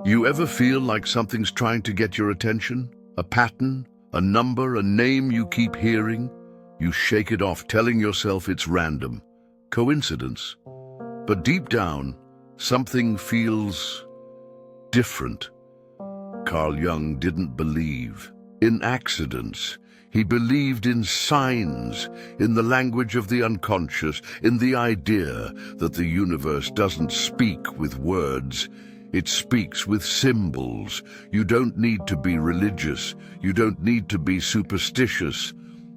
You ever feel like something's trying to get your attention? A pattern, a number, a name you keep hearing? You shake it off, telling yourself it's random, coincidence. But deep down, something feels different. Carl Jung didn't believe in accidents. He believed in signs, in the language of the unconscious, in the idea that the universe doesn't speak with words. It speaks with symbols. You don't need to be religious. You don't need to be superstitious.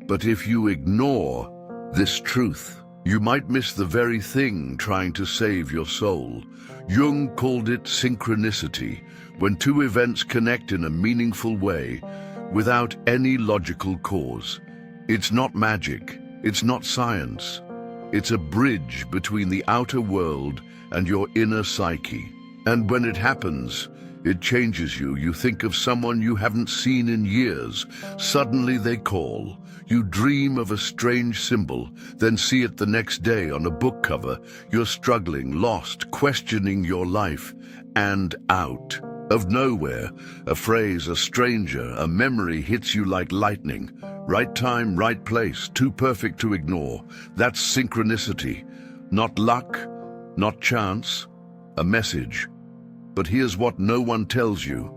But if you ignore this truth, you might miss the very thing trying to save your soul. Jung called it synchronicity, when two events connect in a meaningful way, without any logical cause. It's not magic. It's not science. It's a bridge between the outer world and your inner psyche. And when it happens, it changes you. You think of someone you haven't seen in years. Suddenly they call. You dream of a strange symbol, then see it the next day on a book cover. You're struggling, lost, questioning your life, and out of nowhere, a phrase, a stranger, a memory hits you like lightning. Right time, right place, too perfect to ignore. That's synchronicity. Not luck, not chance, a message. But here's what no one tells you.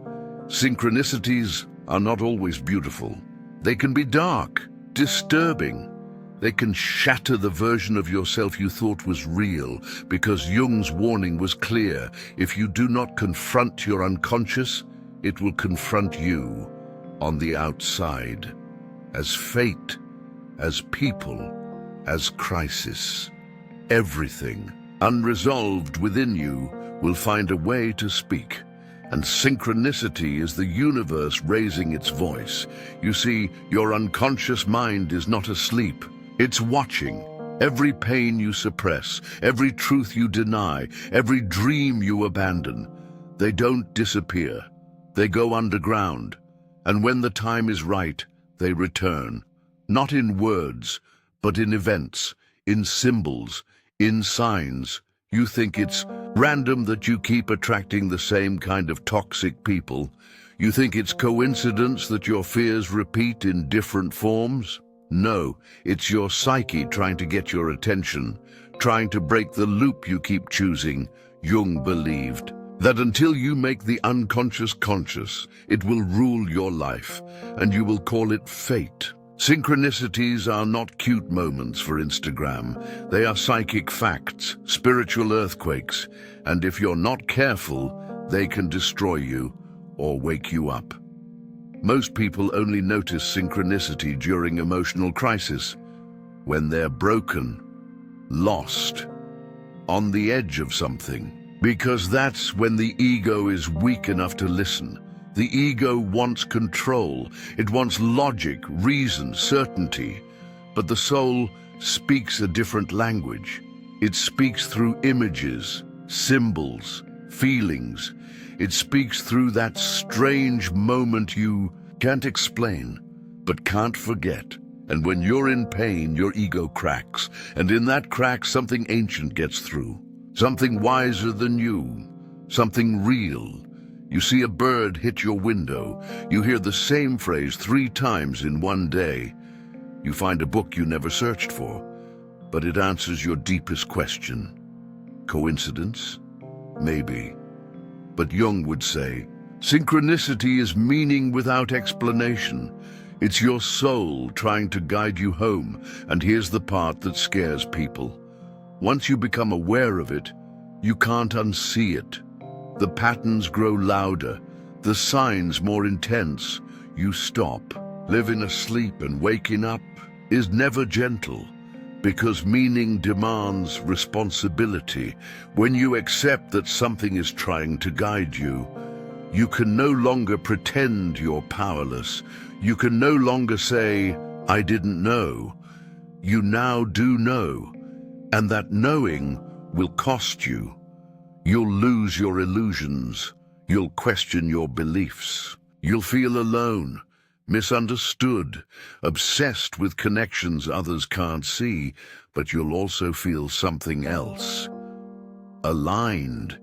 Synchronicities are not always beautiful. They can be dark, disturbing. They can shatter the version of yourself you thought was real, because Jung's warning was clear. If you do not confront your unconscious, it will confront you on the outside. As fate, as people, as crisis. Everything unresolved within you will find a way to speak. And synchronicity is the universe raising its voice. You see, your unconscious mind is not asleep. It's watching. Every pain you suppress, every truth you deny, every dream you abandon. They don't disappear. They go underground. And when the time is right, they return. Not in words, but in events, in symbols, in signs. You think it's random that you keep attracting the same kind of toxic people. You think it's coincidence that your fears repeat in different forms. No, it's your psyche trying to get your attention, trying to break the loop you keep choosing. Jung believed that until you make the unconscious conscious, it will rule your life, and you will call it fate. Synchronicities are not cute moments for Instagram. They are psychic facts, spiritual earthquakes, and if you're not careful, they can destroy you or wake you up. Most people only notice synchronicity during emotional crisis, when they're broken, lost, on the edge of something, because that's when the ego is weak enough to listen. The ego wants control. It wants logic, reason, certainty. But the soul speaks a different language. It speaks through images, symbols, feelings. It speaks through that strange moment you can't explain, but can't forget. And when you're in pain, your ego cracks. And in that crack, something ancient gets through. Something wiser than you. Something real. You see a bird hit your window. You hear the same phrase 3 times in one day. You find a book you never searched for, but it answers your deepest question. Coincidence? Maybe. But Jung would say, synchronicity is meaning without explanation. It's your soul trying to guide you home, and here's the part that scares people. Once you become aware of it, you can't unsee it. The patterns grow louder, the signs more intense. You stop. Living asleep and waking up is never gentle, because meaning demands responsibility. When you accept that something is trying to guide you, you can no longer pretend you're powerless. You can no longer say, I didn't know. You now do know, and that knowing will cost you. You'll lose your illusions. You'll question your beliefs. You'll feel alone, misunderstood, obsessed with connections others can't see, but you'll also feel something else. Aligned.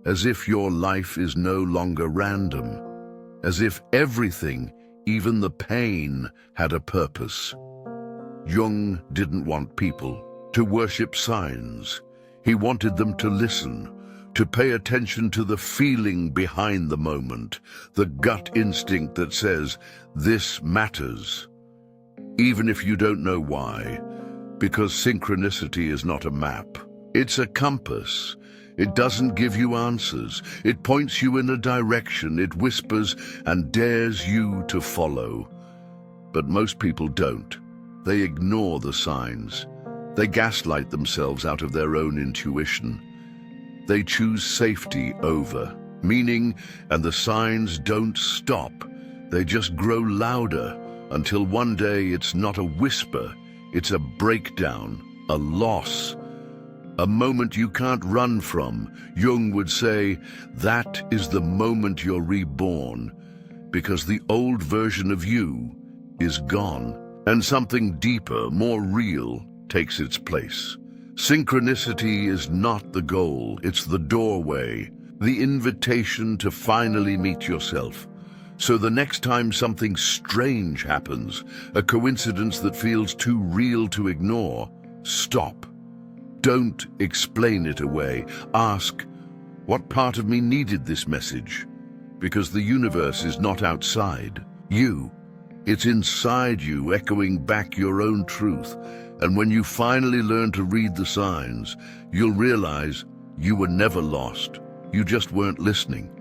as if your life is no longer random, as if everything, even the pain, had a purpose. Jung didn't want people to worship signs. He wanted them to listen, to pay attention to the feeling behind the moment, the gut instinct that says, this matters, even if you don't know why, because synchronicity is not a map. It's a compass. It doesn't give you answers. It points you in a direction. It whispers and dares you to follow. But most people don't. They ignore the signs. They gaslight themselves out of their own intuition. They choose safety over meaning, and the signs don't stop. They just grow louder until one day it's not a whisper, it's a breakdown, a loss, a moment you can't run from. Jung would say, that is the moment you're reborn, because the old version of you is gone, and something deeper, more real, takes its place. Synchronicity is not the goal, it's the doorway, the invitation to finally meet yourself. So the next time something strange happens, a coincidence that feels too real to ignore, stop. Don't explain it away. Ask, what part of me needed this message? Because the universe is not outside you. It's inside you, echoing back your own truth. And when you finally learn to read the signs, you'll realize you were never lost. You just weren't listening.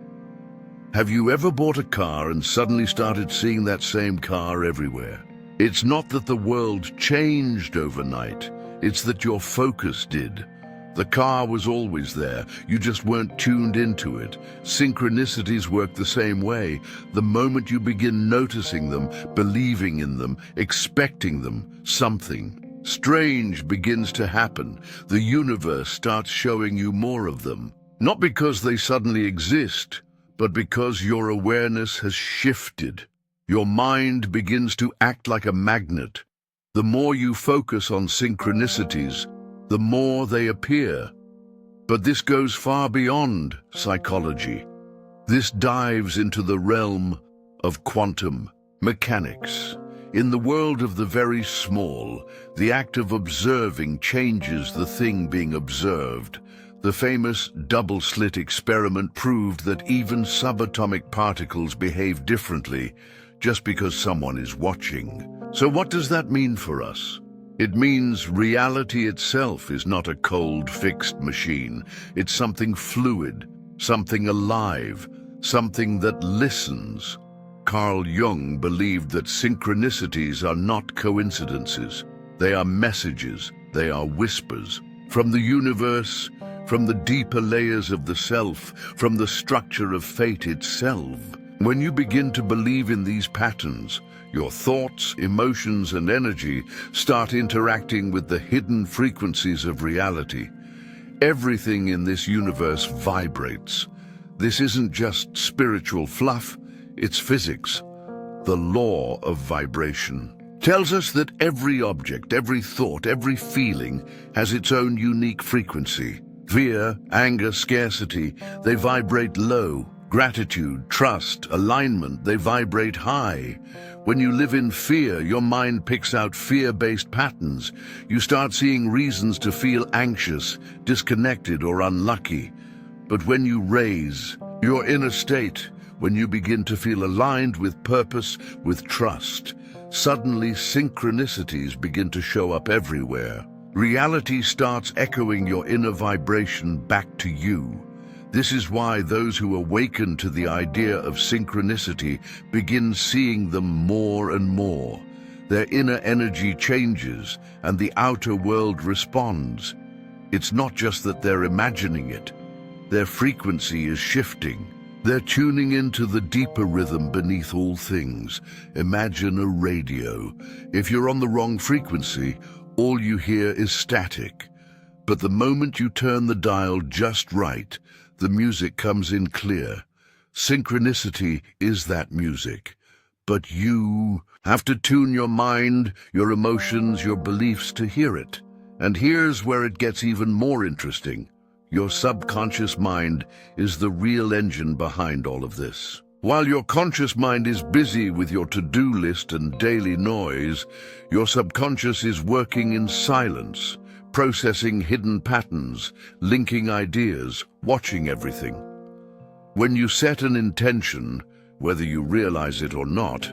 Have you ever bought a car and suddenly started seeing that same car everywhere? It's not that the world changed overnight. It's that your focus did. The car was always there. You just weren't tuned into it. Synchronicities work the same way. The moment you begin noticing them, believing in them, expecting them, something strange begins to happen. The universe starts showing you more of them. Not because they suddenly exist, but because your awareness has shifted. Your mind begins to act like a magnet. The more you focus on synchronicities, the more they appear. But this goes far beyond psychology. This dives into the realm of quantum mechanics. In the world of the very small, the act of observing changes the thing being observed. The famous double-slit experiment proved that even subatomic particles behave differently just because someone is watching. So what does that mean for us? It means reality itself is not a cold, fixed machine. It's something fluid, something alive, something that listens. Carl Jung believed that synchronicities are not coincidences. They are messages, they are whispers. From the universe, from the deeper layers of the self, from the structure of fate itself. When you begin to believe in these patterns, your thoughts, emotions, and energy start interacting with the hidden frequencies of reality. Everything in this universe vibrates. This isn't just spiritual fluff, it's physics. The law of vibration tells us that every object, every thought, every feeling has its own unique frequency. Fear, anger, scarcity, they vibrate low. Gratitude, trust, alignment, they vibrate high. When you live in fear, your mind picks out fear-based patterns. You start seeing reasons to feel anxious, disconnected, or unlucky. But when you raise your inner state, when you begin to feel aligned with purpose, with trust, suddenly synchronicities begin to show up everywhere. Reality starts echoing your inner vibration back to you. This is why those who awaken to the idea of synchronicity begin seeing them more and more. Their inner energy changes, and the outer world responds. It's not just that they're imagining it. Their frequency is shifting. They're tuning into the deeper rhythm beneath all things. Imagine a radio. If you're on the wrong frequency, all you hear is static. But the moment you turn the dial just right, the music comes in clear. Synchronicity is that music. But you have to tune your mind, your emotions, your beliefs to hear it. And here's where it gets even more interesting. Your subconscious mind is the real engine behind all of this. While your conscious mind is busy with your to-do list and daily noise, your subconscious is working in silence, processing hidden patterns, linking ideas, watching everything. When you set an intention, whether you realize it or not,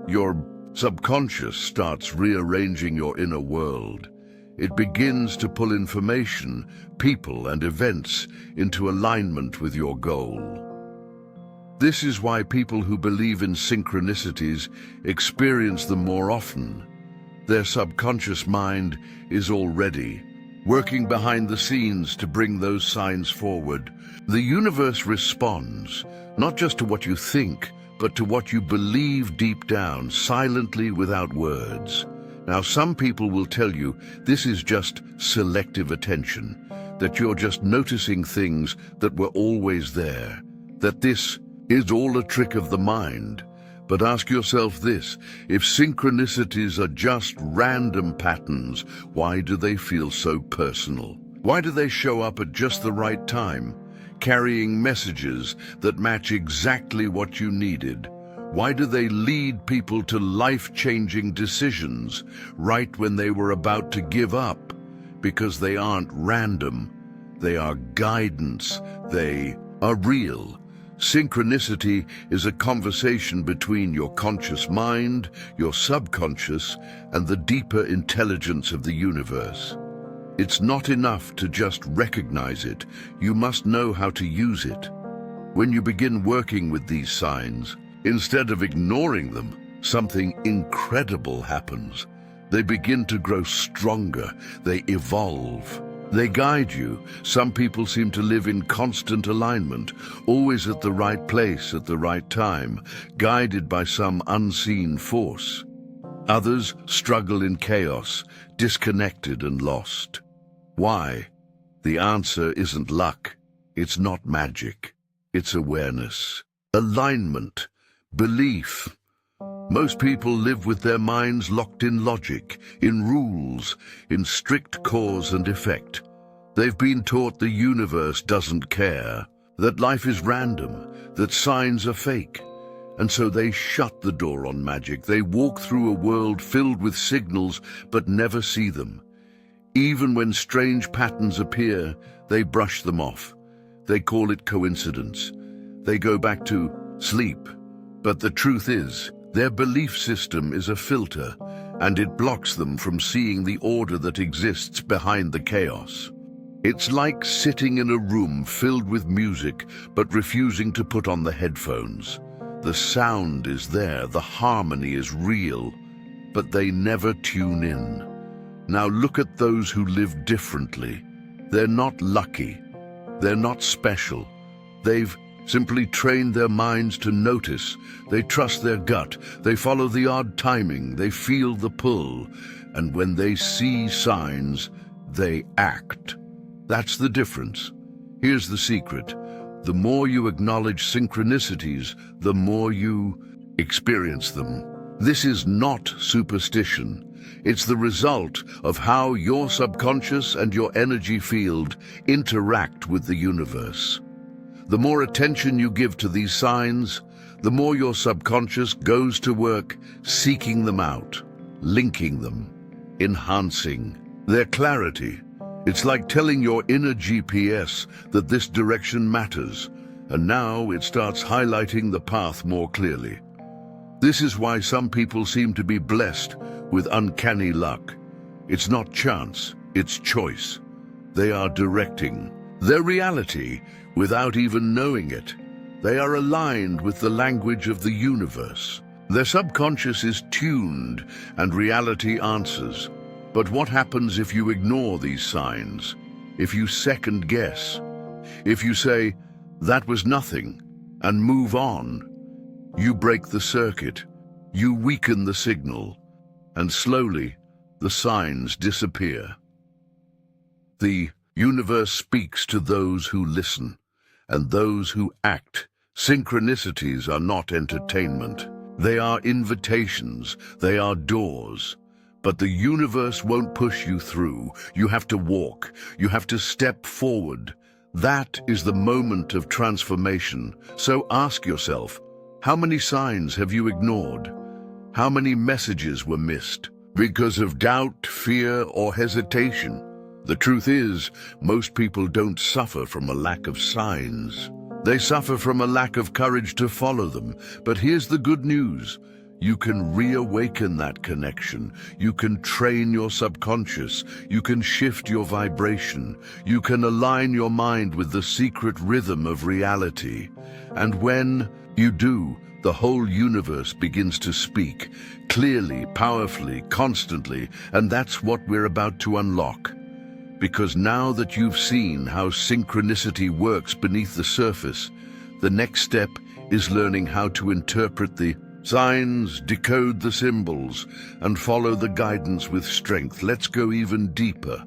your subconscious starts rearranging your inner world. It begins to pull information, people, and events into alignment with your goal. This is why people who believe in synchronicities experience them more often. Their subconscious mind is already working behind the scenes to bring those signs forward. The universe responds, not just to what you think, but to what you believe deep down, silently without words. Now, some people will tell you this is just selective attention, that you're just noticing things that were always there, that this is all a trick of the mind. But ask yourself this: if synchronicities are just random patterns, why do they feel so personal? Why do they show up at just the right time, carrying messages that match exactly what you needed? Why do they lead people to life-changing decisions right when they were about to give up? Because they aren't random. They are guidance. They are real. Synchronicity is a conversation between your conscious mind, your subconscious, and the deeper intelligence of the universe. It's not enough to just recognize it. You must know how to use it. When you begin working with these signs, instead of ignoring them, something incredible happens. They begin to grow stronger. They evolve. They guide you. Some people seem to live in constant alignment, always at the right place at the right time, guided by some unseen force. Others struggle in chaos, disconnected and lost. Why? The answer isn't luck. It's not magic. It's awareness, alignment, belief. Most people live with their minds locked in logic, in rules, in strict cause and effect. They've been taught the universe doesn't care, that life is random, that signs are fake. And so they shut the door on magic. They walk through a world filled with signals but never see them. Even when strange patterns appear, they brush them off. They call it coincidence. They go back to sleep. But the truth is, their belief system is a filter, and it blocks them from seeing the order that exists behind the chaos. It's like sitting in a room filled with music, but refusing to put on the headphones. The sound is there, the harmony is real, but they never tune in. Now look at those who live differently. They're not lucky. They're not special. They've simply trained their minds to notice. They trust their gut. They follow the odd timing. They feel the pull. And when they see signs, they act. That's the difference. Here's the secret. The more you acknowledge synchronicities, the more you experience them. This is not superstition. It's the result of how your subconscious and your energy field interact with the universe. The more attention you give to these signs, the more your subconscious goes to work seeking them out, linking them, enhancing their clarity. It's like telling your inner GPS that this direction matters, and now it starts highlighting the path more clearly. This is why some people seem to be blessed with uncanny luck. It's not chance, it's choice. They are directing their reality without even knowing it. They are aligned with the language of the universe. Their subconscious is tuned and reality answers. But what happens if you ignore these signs? If you second guess? If you say, "That was nothing," and move on? You break the circuit. You weaken the signal. And slowly, the signs disappear. The universe speaks to those who listen and those who act. Synchronicities are not entertainment. They are invitations. They are doors. But the universe won't push you through. You have to walk. You have to step forward. That is the moment of transformation. So ask yourself, how many signs have you ignored? How many messages were missed because of doubt, fear, or hesitation? The truth is, most people don't suffer from a lack of signs. They suffer from a lack of courage to follow them. But here's the good news. You can reawaken that connection. You can train your subconscious. You can shift your vibration. You can align your mind with the secret rhythm of reality. And when you do, the whole universe begins to speak, clearly, powerfully, constantly, and that's what we're about to unlock. Because now that you've seen how synchronicity works beneath the surface, the next step is learning how to interpret the signs, decode the symbols, and follow the guidance with strength. Let's go even deeper.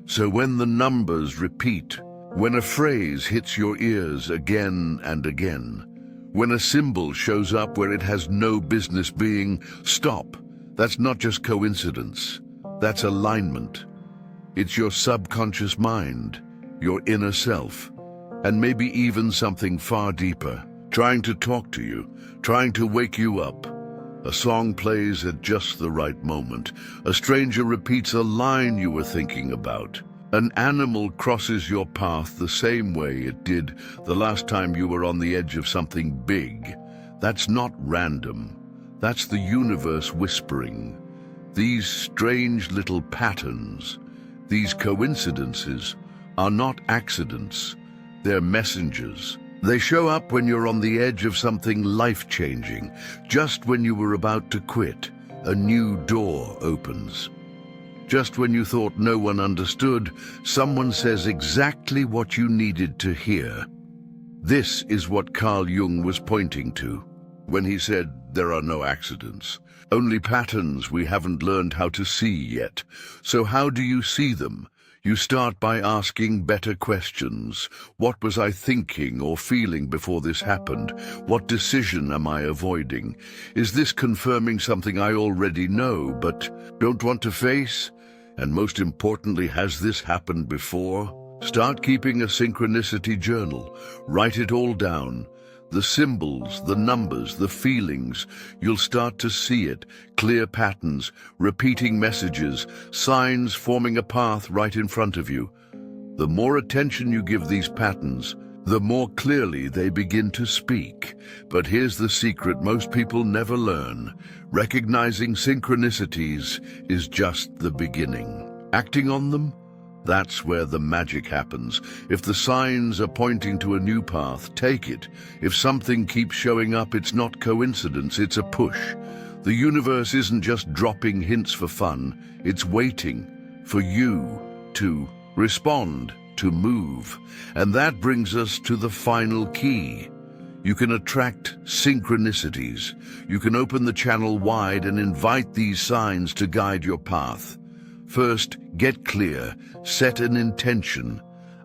So when the numbers repeat, when a phrase hits your ears again and again, when a symbol shows up where it has no business being, stop. That's not just coincidence. That's alignment. It's your subconscious mind, your inner self, and maybe even something far deeper, trying to talk to you, trying to wake you up. A song plays at just the right moment. A stranger repeats a line you were thinking about. An animal crosses your path the same way it did the last time you were on the edge of something big. That's not random. That's the universe whispering. These strange little patterns, these coincidences, are not accidents. They're messengers. They show up when you're on the edge of something life-changing. Just when you were about to quit, a new door opens. Just when you thought no one understood, someone says exactly what you needed to hear. This is what Carl Jung was pointing to when he said there are no accidents, only patterns we haven't learned how to see yet. So how do you see them? You start by asking better questions. What was I thinking or feeling before this happened? What decision am I avoiding? Is this confirming something I already know but don't want to face? And most importantly, has this happened before? Start keeping a synchronicity journal. Write it all down. The symbols, the numbers, the feelings. You'll start to see it. Clear patterns, repeating messages, signs forming a path right in front of you. The more attention you give these patterns, the more clearly they begin to speak. But here's the secret most people never learn. Recognizing synchronicities is just the beginning. Acting on them? That's where the magic happens. If the signs are pointing to a new path, take it. If something keeps showing up, it's not coincidence, it's a push. The universe isn't just dropping hints for fun, it's waiting for you to respond, to move. And that brings us to the final key. You can attract synchronicities. You can open the channel wide and invite these signs to guide your path. First, get clear, set an intention.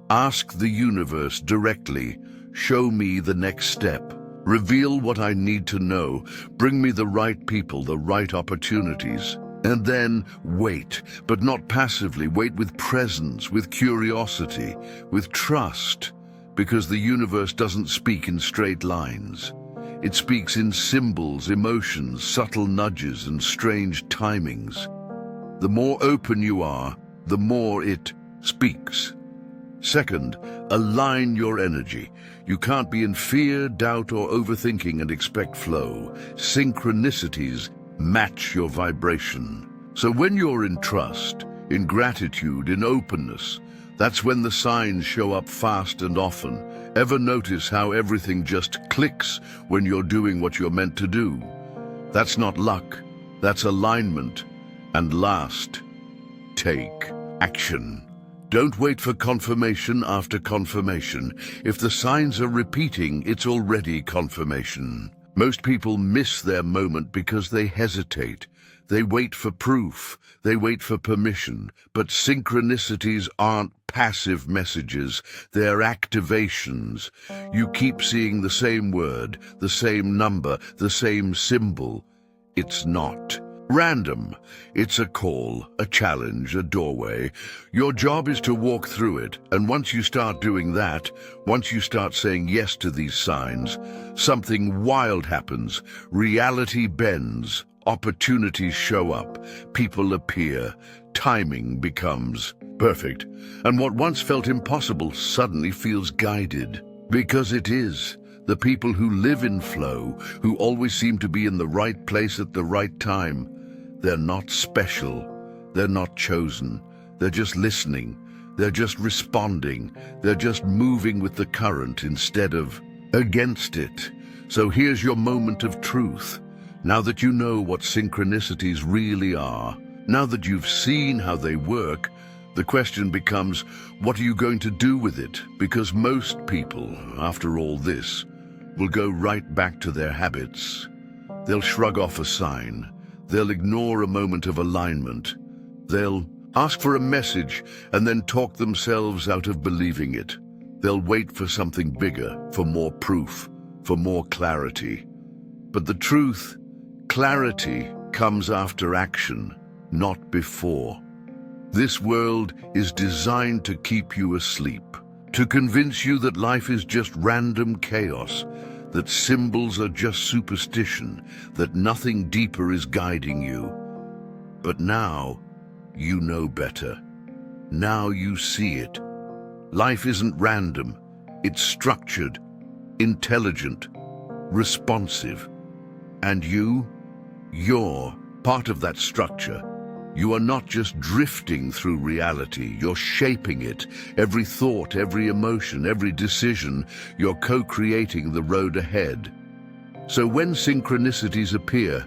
Ask the universe directly, show me the next step. Reveal what I need to know. Bring me the right people, the right opportunities. And then wait, but not passively. Wait with presence, with curiosity, with trust. Because the universe doesn't speak in straight lines. It speaks in symbols, emotions, subtle nudges, and strange timings. The more open you are, the more it speaks. Second, align your energy. You can't be in fear, doubt, or overthinking and expect flow. Synchronicities match your vibration. So when you're in trust, in gratitude, in openness, that's when the signs show up fast and often. Ever notice how everything just clicks when you're doing what you're meant to do? That's not luck, that's alignment. And last, take action. Don't wait for confirmation after confirmation. If the signs are repeating, it's already confirmation. Most people miss their moment because they hesitate. They wait for proof. They wait for permission. But synchronicities aren't passive messages. They're activations. You keep seeing the same word, the same number, the same symbol. It's not Random. It's a call, a challenge, a doorway. Your job is to walk through it, and once you start doing that, once you start saying yes to these signs, something wild happens. Reality bends, opportunities show up, people appear, timing becomes perfect, and what once felt impossible suddenly feels guided. Because it is. The people who live in flow, who always seem to be in the right place at the right time, they're not special, they're not chosen, they're just listening, they're just responding, they're just moving with the current instead of against it. So here's your moment of truth. Now that you know what synchronicities really are, now that you've seen how they work, the question becomes, what are you going to do with it? Because most people, after all this, will go right back to their habits. They'll shrug off a sign. They'll ignore a moment of alignment. They'll ask for a message and then talk themselves out of believing it. They'll wait for something bigger, for more proof, for more clarity. But the truth, clarity comes after action, not before. This world is designed to keep you asleep, to convince you that life is just random chaos, that symbols are just superstition, that nothing deeper is guiding you. But now, you know better. Now you see it. Life isn't random. It's structured, intelligent, responsive. And you're part of that structure. You are not just drifting through reality, you're shaping it. Every thought, every emotion, every decision, you're co-creating the road ahead. So when synchronicities appear,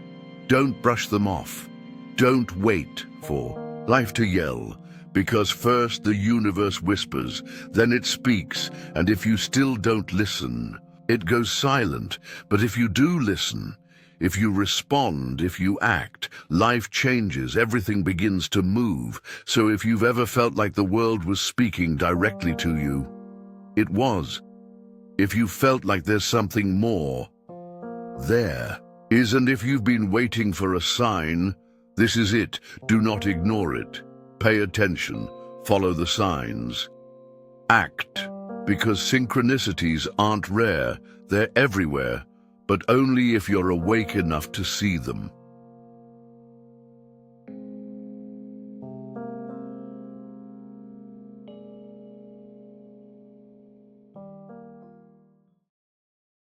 don't brush them off. Don't wait for life to yell, because first the universe whispers, then it speaks, and if you still don't listen, it goes silent. But if you do listen, if you respond, if you act, life changes, everything begins to move. So if you've ever felt like the world was speaking directly to you, it was. If you felt like there's something more, there is. And if you've been waiting for a sign, this is it. Do not ignore it. Pay attention. Follow the signs. Act, because synchronicities aren't rare. They're everywhere. But only if you're awake enough to see them.